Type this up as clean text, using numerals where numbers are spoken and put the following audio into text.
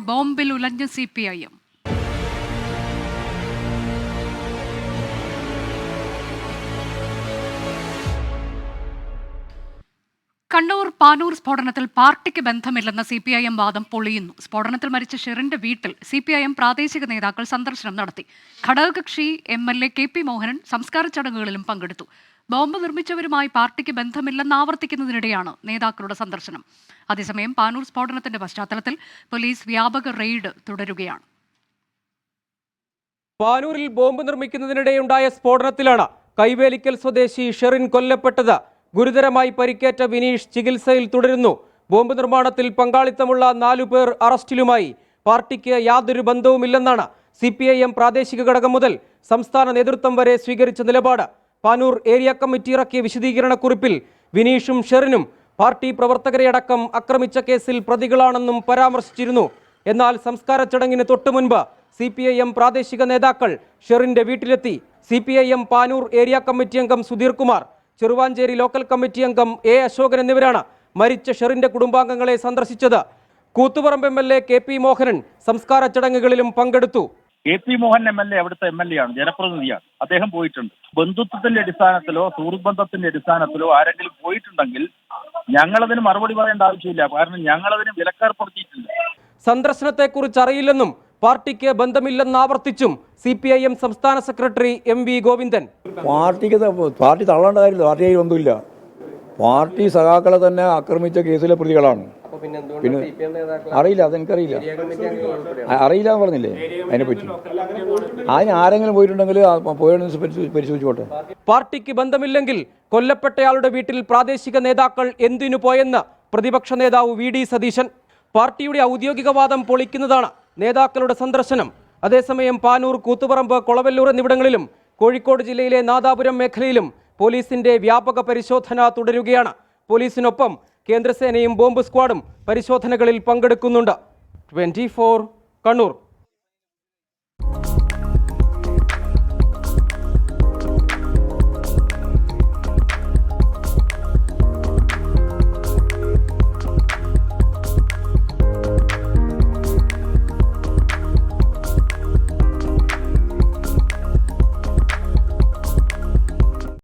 ബോംബിൽ ഉലഞ്ഞ CPIM. Kannur Panoor സ്ഫോടനത്തിൽ പാർട്ടിക്ക് ബന്ധമില്ലെന്ന CPIM വാദം പൊളിയുന്നു. സ്ഫോടനത്തിൽ മരിച്ച ഷെറിന്റെ വീട്ടിൽ CPIM പ്രാദേശിക നേതാക്കൾ സന്ദർശനം നടത്തി. ഘടകകക്ഷി MLA KP മോഹനൻ സംസ്കാര ചടങ്ങുകളിലും പങ്കെടുത്തു. ബോംബ് നിർമ്മിച്ചവരുമായി പാർട്ടിക്ക് ബന്ധമില്ലെന്ന് ആവർത്തിക്കുന്നതിനിടെയാണ് നേതാക്കളുടെ സന്ദർശനം. അതേസമയം പാനൂർ സ്ഫോടനത്തിന്റെ പശ്ചാത്തലത്തിൽ പോലീസ് വ്യാപക റെയ്ഡ് തുടരുകയാണ്. പാനൂരിൽ ബോംബ് നിർമ്മിക്കുന്നതിനിടെയുണ്ടായ സ്ഫോടനത്തിലാണ് കൈവേലിക്കൽ സ്വദേശി ഷെറിൻ കൊല്ലപ്പെട്ടത്. ഗുരുതരമായി പരിക്കേറ്റ വിനീഷ് ചികിത്സയിൽ തുടരുന്നു. ബോംബ് നിർമ്മാണത്തിൽ പങ്കാളിത്തമുള്ള 4 പേർ അറസ്റ്റിലുമായി. പാർട്ടിക്ക് യാതൊരു ബന്ധവുമില്ലെന്നാണ് CPIM പ്രാദേശിക ഘടകം മുതൽ സംസ്ഥാന നേതൃത്വം വരെ സ്വീകരിച്ച നിലപാട്. പാനൂർ ഏരിയ കമ്മിറ്റി ഇറക്കിയ വിശദീകരണക്കുറിപ്പിൽ വിനീഷും ഷെറിനും പാർട്ടി പ്രവർത്തകരെയടക്കം ആക്രമിച്ച കേസിൽ പ്രതികളാണെന്നും പരാമർശിച്ചിരുന്നു. എന്നാൽ സംസ്കാര ചടങ്ങിന് തൊട്ടുമുൻപ് CPIM പ്രാദേശിക നേതാക്കൾ ഷെറിന്റെ വീട്ടിലെത്തി. CPIM പാനൂർ ഏരിയ കമ്മിറ്റി അംഗം സുധീർ കുമാർ, ചെറുവാഞ്ചേരി ലോക്കൽ കമ്മിറ്റി അംഗം A അശോകൻ എന്നിവരാണ് മരിച്ച ഷെറിന്റെ കുടുംബാംഗങ്ങളെ സന്ദർശിച്ചത്. കൂത്തുപറമ്പ് MLA KP മോഹനൻ സംസ്കാര ചടങ്ങുകളിലും പങ്കെടുത്തു. KP മോഹൻ MLA അവിടുത്തെ MLA ആണ്, ജനപ്രതിനിധിയാണ്. അദ്ദേഹം പോയിട്ടുണ്ട്. ബന്ധുത്വത്തിന്റെ അടിസ്ഥാനത്തിലോ സുഹൃത്ത് ബന്ധത്തിന്റെ അടിസ്ഥാനത്തിലോ ആരെങ്കിലും പോയിട്ടുണ്ടെങ്കിൽ ഞങ്ങളതിന് മറുപടി പറയേണ്ട ആവശ്യമില്ല. കാരണം ഞങ്ങളതിന് വിലക്കേർപ്പെടുത്തിയിട്ടില്ല. സന്ദർശനത്തെക്കുറിച്ച് അറിയില്ലെന്നും പാർട്ടിക്ക് ബന്ധമില്ലെന്ന് ആവർത്തിച്ചും CPIM സംസ്ഥാന സെക്രട്ടറി MV ഗോവിന്ദൻ. പാർട്ടി തള്ളേണ്ട കാര്യമില്ല. പാർട്ടിയായി ഒന്നുമില്ല. പാർട്ടി സഖാക്കളെ തന്നെ ആക്രമിച്ച കേസിലെ പ്രതികളാണ്. പിന്നെ അറിയില്ല, അതെനിക്കറിയില്ല. അറിയില്ല എന്ന് പറഞ്ഞില്ലേ അതിനെപ്പറ്റി. അതിന് ആരെങ്കിലും പോയിട്ടുണ്ടെങ്കിൽ പരിശോധിച്ചോട്ടെ. പാർട്ടിക്ക് ബന്ധമില്ലെങ്കിൽ കൊല്ലപ്പെട്ടയാളുടെ വീട്ടിൽ പ്രാദേശിക നേതാക്കൾ എന്തിനു പോയെന്ന് പ്രതിപക്ഷ നേതാവ് VD സതീശൻ. പാർട്ടിയുടെ ഔദ്യോഗിക വാദം പൊളിക്കുന്നതാണ് നേതാക്കളുടെ സന്ദർശനം. അതേസമയം പാനൂർ, കൂത്തുപറമ്പ്, കൊളവല്ലൂർ എന്നിവിടങ്ങളിലും കോഴിക്കോട് ജില്ലയിലെ നാദാപുരം മേഖലയിലും പോലീസിന്റെ വ്യാപക പരിശോധന തുടരുകയാണ്. പോലീസിനൊപ്പം കേന്ദ്രസേനയും ബോംബ് സ്ക്വാഡും പരിശോധനകളിൽ പങ്കെടുക്കുന്നുണ്ട്. 24 കണ്ണൂർ.